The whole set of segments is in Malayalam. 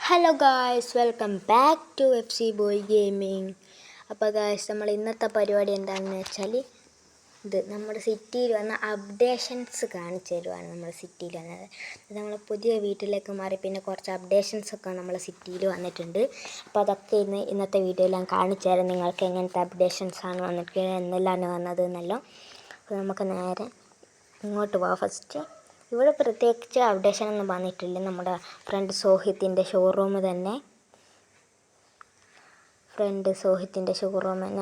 Hello guys, welcome back to FC boy gaming. അപ്പോൾ ഗായ്സ്, നമ്മൾ ഇന്നത്തെ പരിപാടി എന്താണെന്ന് വെച്ചാൽ നമ്മുടെ സിറ്റിയിൽ വന്ന അപ്ഡേഷൻസ് കാണിച്ചു തരുവാണ്. നമ്മുടെ സിറ്റിയിൽ വന്നത് നമ്മൾ പുതിയ വീട്ടിലേക്ക് മാറി, പിന്നെ കുറച്ച് അപ്ഡേഷൻസൊക്കെ നമ്മുടെ സിറ്റിയിൽ വന്നിട്ടുണ്ട്. അപ്പോൾ അതൊക്കെ ഇന്നത്തെ വീഡിയോയിൽ ഞാൻ കാണിച്ചു തരാം നിങ്ങൾക്ക് എങ്ങനത്തെ അപ്ഡേഷൻസാണ് വന്നിട്ട് എന്തെല്ലാം വന്നത് എന്നല്ലോ. അപ്പോൾ നമുക്ക് നേരെ ഇങ്ങോട്ട് പോവാം. ഫസ്റ്റ് ഇവിടെ പ്രത്യേകിച്ച് അപ്ഡേഷൻ ഒന്നും വന്നിട്ടില്ല. നമ്മുടെ ഫ്രണ്ട് സോഹിത്തിൻ്റെ ഷോറൂം തന്നെ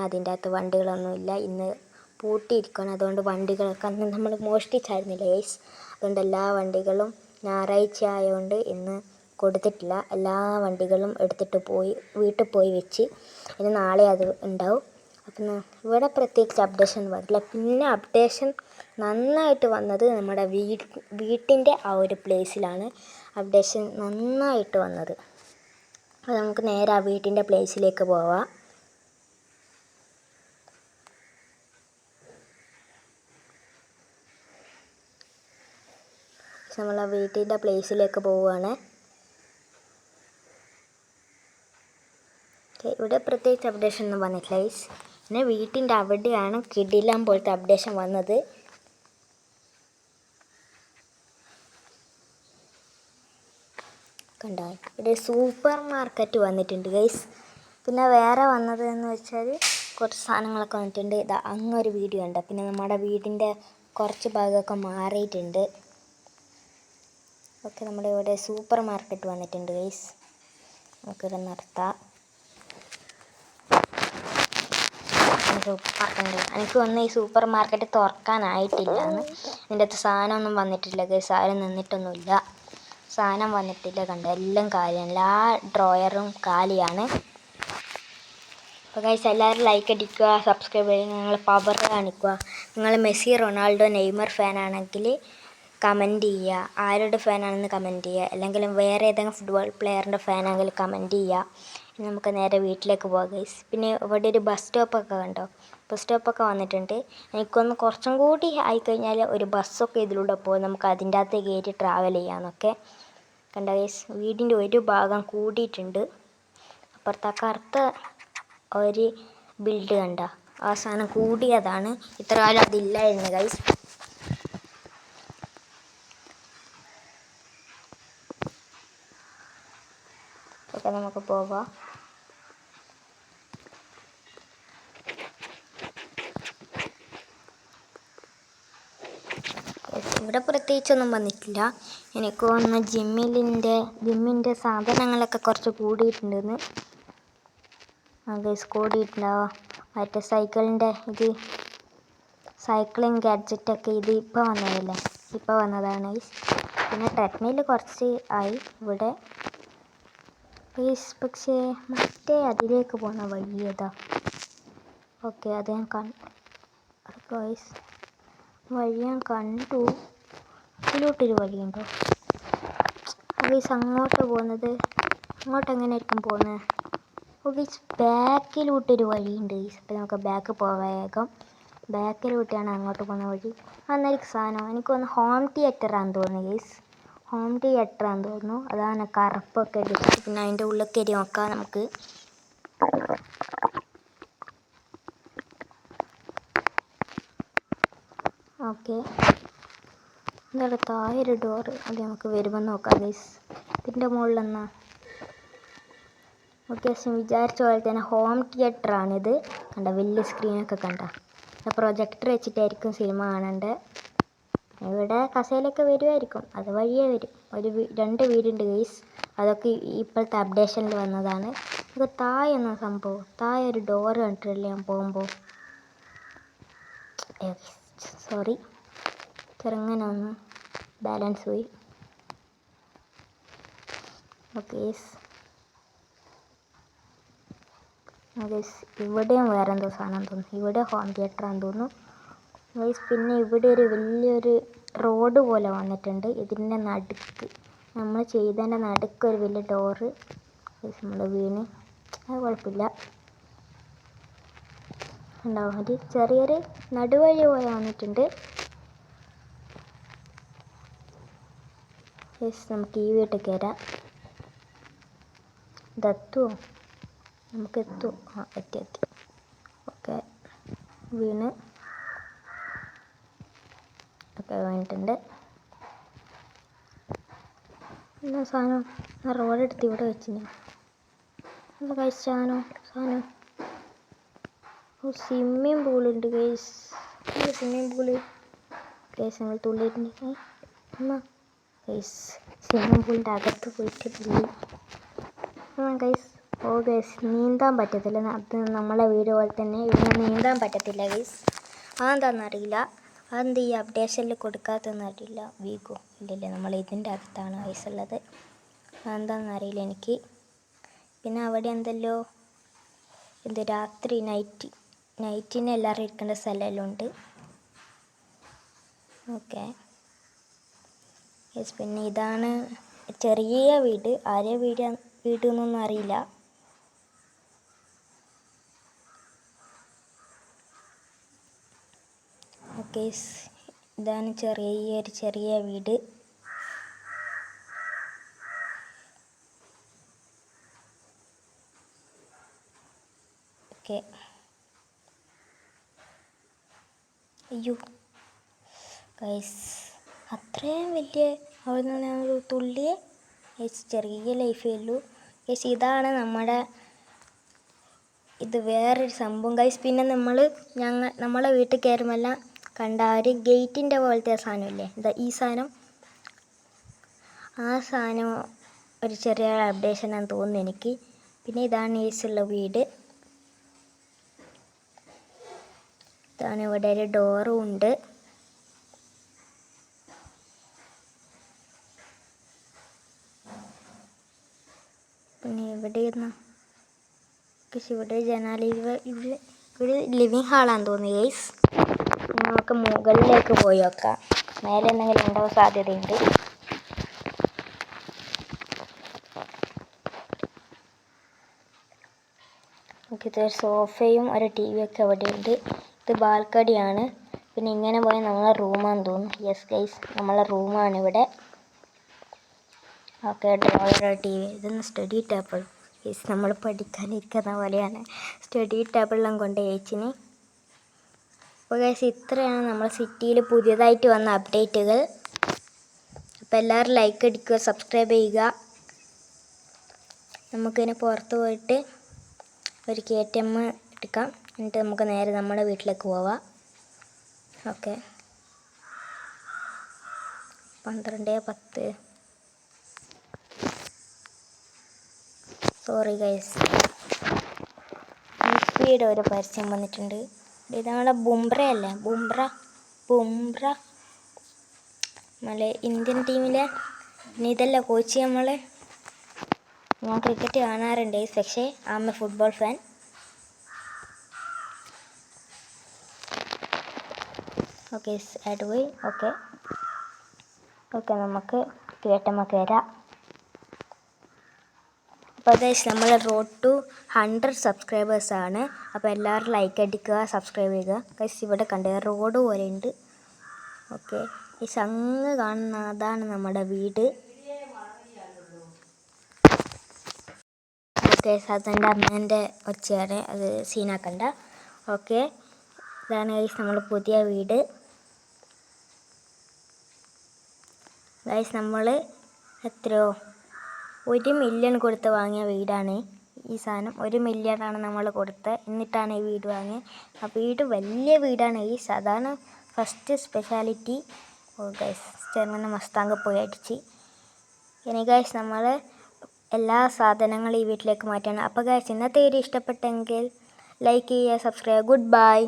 അതിൻ്റെ അകത്ത് വണ്ടികളൊന്നുമില്ല. ഇന്ന് പൂട്ടിയിരിക്കണം. അതുകൊണ്ട് വണ്ടികളൊക്കെ അന്ന് നമ്മൾ മോഷ്ടിച്ചായിരുന്നില്ല ഗൈസ്. അതുകൊണ്ട് എല്ലാ വണ്ടികളും ഞായറാഴ്ച ആയതുകൊണ്ട് ഇന്ന് കൊടുത്തിട്ടില്ല. എല്ലാ വണ്ടികളും എടുത്തിട്ട് വീട്ടിൽ പോയി വെച്ച് ഇനി നാളെ അത് ഉണ്ടാവും. അപ്പം ഇവിടെ പ്രത്യേകിച്ച് അപ്ഡേഷൻ വരില്ല. പിന്നെ അപ്ഡേഷൻ നന്നായിട്ട് വന്നത് നമ്മുടെ വീട്ടിൻ്റെ ആ ഒരു പ്ലേസിലാണ് അപ്ഡേഷൻ നന്നായിട്ട് വന്നത്. അപ്പോൾ നമുക്ക് നേരെ ആ വീട്ടിൻ്റെ പ്ലേസിലേക്ക് പോവാം. നമ്മൾ ആ വീട്ടിൻ്റെ പ്ലേസിലേക്ക് പോവുകയാണ്. ഇവിടെ പ്രത്യേകിച്ച് അപ്ഡേഷൻ ഒന്നും വന്നിട്ടില്ല ഗൈസ്. പിന്നെ വീട്ടിൻ്റെ അവിടെയാണ് കിടിലം പോലത്തെ അപ്ഡേഷൻ വന്നത്. കണ്ടോ, ഇവിടെ സൂപ്പർ മാർക്കറ്റ് വന്നിട്ടുണ്ട് ഗൈസ്. പിന്നെ വേറെ വന്നത് എന്ന് വെച്ചാൽ കുറച്ച് സാധനങ്ങളൊക്കെ വന്നിട്ടുണ്ട്. ഇതാ അങ്ങൊരു വീഡിയോ ഉണ്ട്. പിന്നെ നമ്മുടെ വീടിൻ്റെ കുറച്ച് ഭാഗമൊക്കെ മാറിയിട്ടുണ്ട്. ഓക്കെ, നമ്മുടെ ഇവിടെ സൂപ്പർ മാർക്കറ്റ് വന്നിട്ടുണ്ട് ഗൈസ്. നമുക്കിവിടെ നിർത്താം. എനിക്ക് വന്ന് ഈ സൂപ്പർ മാർക്കറ്റ് തുറക്കാനായിട്ടില്ല എന്ന്. ഇതിൻ്റെ അകത്ത് സാധനമൊന്നും വന്നിട്ടില്ല ഗൈസ്. ആരും നിന്നിട്ടൊന്നുമില്ല. സാധനം വന്നിട്ടില്ല. കണ്ടോ, എല്ലാം കാലിയാണ്. എല്ലാ ഡ്രോയറും കാലിയാണ്. അപ്പോൾ ഗൈസ്, എല്ലാവരും ലൈക്ക് അടിക്കുക, സബ്സ്ക്രൈബ് ചെയ്യുക, നിങ്ങൾ പവർ കാണിക്കുക. നിങ്ങൾ മെസ്സി, റൊണാൾഡോ, നെയ്മർ ഫാനാണെങ്കിൽ കമൻറ്റ് ചെയ്യുക. ആരുടെ ഫാനാണെന്ന് കമൻറ്റ് ചെയ്യുക. അല്ലെങ്കിൽ വേറെ ഏതെങ്കിലും ഫുട്ബോൾ പ്ലെയറിൻ്റെ ഫാനാണെങ്കിൽ കമൻറ്റ് ചെയ്യുക. ഇനി നമുക്ക് നേരെ വീട്ടിലേക്ക് പോകാം ഗൈസ്. പിന്നെ ഇവിടെ ഒരു ബസ് സ്റ്റോപ്പൊക്കെ കണ്ടോ, ബസ് സ്റ്റോപ്പൊക്കെ വന്നിട്ടുണ്ട്. എനിക്കൊന്ന് കുറച്ചും കൂടി ആയിക്കഴിഞ്ഞാൽ ഒരു ബസ്സൊക്കെ ഇതിലൂടെ പോകും. നമുക്ക് അതിൻ്റെ അകത്ത് കയറ്റി ട്രാവൽ ചെയ്യാമെന്നൊക്കെ. കണ്ടോ ഗൈസ്, വീടിൻ്റെ ഒരു ഭാഗം കൂടിയിട്ടുണ്ട്. അപ്പുറത്തെ കറുത്ത ഒരു ബിൽഡ് കണ്ട ആ സാധനം കൂടിയതാണ്. ഇത്ര കാലം അതില്ലായിരുന്നു ഗൈസ്. ഓക്കെ, നമുക്ക് പോവാം. ഇവിടെ പ്രത്യേകിച്ചൊന്നും വന്നിട്ടില്ല. എനിക്ക് തോന്നുന്നു ജിമ്മിൻ്റെ സാധനങ്ങളൊക്കെ കുറച്ച് കൂടിയിട്ടുണ്ടെന്ന്. ഗൈസ്, കൂടിയിട്ടുണ്ടാവാം. മറ്റേ സൈക്കിളിൻ്റെ സൈക്ലിംഗ് ഗാഡ്ജറ്റൊക്കെ ഇപ്പോൾ വന്നതല്ലേ, ഇപ്പോൾ വന്നതാണ് ഗൈസ്. പിന്നെ ട്രെഡ്മിൽ കുറച്ച് ആയി ഇവിടെ ഗൈസ്. പക്ഷേ മറ്റേ അതിലേക്ക് പോകുന്ന വഴി ഏതാ? ഓക്കെ, അത് ഞാൻ ഗൈസ് വഴി ഞാൻ കണ്ടു. ഇതിലോട്ടൊരു വഴിയുണ്ടോ ഗൈസ്? അങ്ങോട്ട് പോകുന്നത് അങ്ങോട്ട് എങ്ങനെയായിരിക്കും പോകുന്നത്? ഗൈസ്, ബാക്കിലോട്ടൊരു വഴിയുണ്ട് ഗൈസ്. അപ്പോൾ നമുക്ക് ബാക്ക് പോകാം വേഗം. ബാക്കിലോട്ടാണ് അങ്ങോട്ട് പോകുന്ന വഴി. അന്നേരം സാധനം എനിക്കൊന്ന് ഹോം തിയേറ്ററാണെന്ന് തോന്നുന്നു ഗൈസ്. ഹോം തിയേറ്ററാണെന്ന് തോന്നുന്നു. അതാണ് കറുപ്പൊക്കെ എടുത്ത്. പിന്നെ അതിൻ്റെ ഉള്ളിൽ കയറി നോക്കാം നമുക്ക്. ഓക്കെ, എന്താണ് താഴെ ഒരു ഡോറ്? അത് നമുക്ക് വരുമ്പോൾ നോക്കാം ഗൈസ്. ഇതിൻ്റെ മുകളിലെന്നാ? ഓക്കെ, വിചാരിച്ച പോലെ തന്നെ ഹോം തിയേറ്ററാണിത്. കണ്ട വലിയ സ്ക്രീനൊക്കെ കണ്ട. പ്രൊജക്ടർ വെച്ചിട്ടായിരിക്കും സിനിമ കാണേണ്ടത്. ഇവിടെ കസേലൊക്കെ വരുമായിരിക്കും, അത് വഴിയേ വരും. 2 വീടുണ്ട് ഗൈസ്. അതൊക്കെ ഇപ്പോഴത്തെ അപ്ഡേഷനിൽ വന്നതാണ്. ഇത് താഴെ എന്ന സംഭവം, താഴെ ഒരു ഡോറ് കണ്ടിട്ടില്ല ഞാൻ പോകുമ്പോൾ. സോറി, ചെറുങ്ങനെ ഒന്ന് ബാലൻസ് പോയി. ഓക്കെ ഗൈസ്, ഇവിടെയും വേറെ എന്തോ സാധനം തോന്നുന്നു. ഇവിടെ ഹോം തിയേറ്ററാണെന്ന് തോന്നുന്നു ഗൈസ്. പിന്നെ ഇവിടെ ഒരു വലിയൊരു റോഡ് പോലെ വന്നിട്ടുണ്ട്. ഇതിൻ്റെ നടുക്ക്, നമ്മൾ ചെയ്തതിൻ്റെ നടുക്ക് ഒരു വലിയ ഡോറ് ഗൈസ്. നമ്മൾ വീണ്, അത് കുഴപ്പമില്ല. ഉണ്ടാവും ഒരു ചെറിയൊരു നടുവഴി പോലെ വന്നിട്ടുണ്ട് ഗൈസ്. നമുക്ക് ഈ വീട്ടിൽ കയറാം. ഇതെത്തുമോ? നമുക്ക് എത്തുമോ? എത്തി. ഓക്കെ, വീണ്. ഓക്കെ, വീണിട്ടുണ്ട്. എന്നാ സാധനം റോഡെടുത്ത് ഇവിടെ വെച്ചിന്. എന്താ ഗൈസ് സാധനം? സ്വിമ്മിങ് പൂളുണ്ട് ഗൈസ്. സ്വിമ്മിങ് പൂള് ഗൈസ് ഞങ്ങൾ തുള്ളിയിട്ടുണ്ട്. എന്നാ ഗൈസ് സ്വിമ്മിങ് പൂളിൻ്റെ അകത്ത് പോയിട്ട് തുള്ളി. ഗൈസ് ഗൈസ് നീന്താൻ പറ്റത്തില്ല. അത് നമ്മളെ വീട് പോലെ തന്നെ ഇവിടെ നീന്താൻ പറ്റത്തില്ല ഗൈസ്. അതെന്താണെന്നറിയില്ല. അതെന്ത് ഈ അപ്ഡേഷനിൽ കൊടുക്കാത്തതെന്നറിയില്ല. വീഗോ ഇല്ലല്ലേ, നമ്മൾ ഇതിൻ്റെ അകത്താണ് ഗൈസ് ഉള്ളത്. അതെന്താണെന്നറിയില്ല എനിക്ക്. പിന്നെ അവിടെ എന്തല്ലോ രാത്രി നൈറ്റിന് എല്ലാവരും ഇരിക്കേണ്ട സ്ഥലമെല്ലാം ഉണ്ട്. Okay yes. പിന്നെ ഇതാണ് ചെറിയ വീട്. ആരെ വീടെന്നൊന്നും അറിയില്ല. ഓക്കെ, ഇതാണ് ചെറിയ വീട്. ഓക്കെ, അയ്യോ ഗൈസ് അത്രയും വലിയ അവിടെ നിന്ന് ഞങ്ങൾ തുള്ളിയെ ചെറിയ ലൈഫേ ഉള്ളൂ ഗൈസ്. ഇതാണ് ഇത് വേറൊരു സംഭവം ഗൈസ്. പിന്നെ നമ്മളെ വീട്ടിൽ കയറുമെല്ലാം കണ്ട ഒരു ഗേറ്റിൻ്റെ പോലത്തെ സാധനമില്ലേ, ഈ സാധനം. ആ സാധനം ഒരു ചെറിയ അപ്ഡേഷനാണെന്ന് തോന്നുന്നു എനിക്ക്. പിന്നെ ഇതാണ് ഉള്ള വീട്. ഇതാണ്, ഇവിടെ ഒരു ഡോറും ഉണ്ട്. പിന്നെ ഇവിടെ ഇവിടെ ലിവിങ് ഹാളാന്ന് തോന്നുന്നു ഗൈസ്. നമുക്ക് മുകളിലേക്ക് പോയി നോക്കാം. മേലെ എന്തെങ്കിലും ഉണ്ടാവാൻ സാധ്യതയുണ്ട്. ഇത് സോഫയും ഒരു ടി വിയൊക്കെ അവിടെ ഉണ്ട്. ഇത് ബാൽക്കണിയാണ്. പിന്നെ ഇങ്ങനെ പോയാൽ നമ്മളെ റൂമാണെന്ന് തോന്നുന്നു. യെസ് ഗൈസ്, നമ്മളെ റൂമാണ് ഇവിടെ. Okay, drawer, T V. ഇതൊന്ന് സ്റ്റഡി ടേബിൾ ഗൈസ്. നമ്മൾ പഠിക്കാനിരിക്കുന്ന പോലെയാണ് സ്റ്റഡി ടേബിളെല്ലാം കൊണ്ട് ചേച്ചിന്. അപ്പോൾ ഗൈസ് ഇത്രയാണ് നമ്മുടെ സിറ്റിയിൽ പുതിയതായിട്ട് വന്ന അപ്ഡേറ്റുകൾ. അപ്പോൾ എല്ലാവരും ലൈക്ക് അടിക്കുക, സബ്സ്ക്രൈബ് ചെയ്യുക. നമുക്കിനി പുറത്ത് പോയിട്ട് ഒരു KTM എടുക്കാം. എന്നിട്ട് നമുക്ക് നേരെ നമ്മുടെ വീട്ടിലേക്ക് പോവാം. ഓക്കെ, 12:10. Sorry guys. സ്പീഡ് ഒരു പരസ്യം വന്നിട്ടുണ്ട്. ഇത് നമ്മുടെ ബുംറയല്ലേ, ബുംറ നമ്മളെ ഇന്ത്യൻ ടീമിലെ. പിന്നെ ഇതല്ല കോച്ച് ഞാൻ ക്രിക്കറ്റ് കാണാറുണ്ട്, പക്ഷേ I am a football fan. Okay ആയിട്ട് പോയി. ഓക്കെ നമുക്ക് കേട്ടമ്മക്ക് വരാം. അപ്പോൾ ഗൈസ് നമ്മൾ റോഡ് ടു 100 സബ്സ്ക്രൈബേഴ്സാണ്. അപ്പോൾ എല്ലാവരും ലൈക്ക് അടിക്കുക, സബ്സ്ക്രൈബ് ചെയ്യുക ഗൈസ്. ഇവിടെ കണ്ട റോഡ് പോലെ ഉണ്ട്. ഓക്കെ ഗൈസ്, അങ്ങ് കാണുന്ന അതാണ് നമ്മുടെ വീട്. ഓക്കെ, അതെൻ്റെ അമ്മേൻ്റെ ഒച്ചയാണ്, അത് സീനാക്കണ്ട. ഓക്കെ, ഇതാണ് ഗൈസ് നമ്മൾ പുതിയ വീട്. ഗൈസ് നമ്മൾ എത്രയോ 1 മില്യൺ കൊടുത്ത് വാങ്ങിയ വീടാണ് ഈ സാധനം. 1 മില്യണാണ് നമ്മൾ കൊടുത്തത്, എന്നിട്ടാണ് ഈ വീട് വാങ്ങിയത്. ആ വീട് വലിയ വീടാണ് ഗൈസ്. അതാണ് ഫസ്റ്റ് സ്പെഷ്യാലിറ്റി. ഓ ഗൈസ്, ചെറുങ്ങനെ മസ്താങ്ക് പോയി അടിച്ച്. ഇനി ഗൈസ് നമ്മൾ എല്ലാ സാധനങ്ങളും ഈ വീട്ടിലേക്ക് മാറ്റാണ്. അപ്പോൾ ഗൈസ് ഇന്നത്തെ വീഡിയോ ഇഷ്ടപ്പെട്ടെങ്കിൽ ലൈക്ക് ചെയ്യുക, സബ്സ്ക്രൈബ്. Good bye.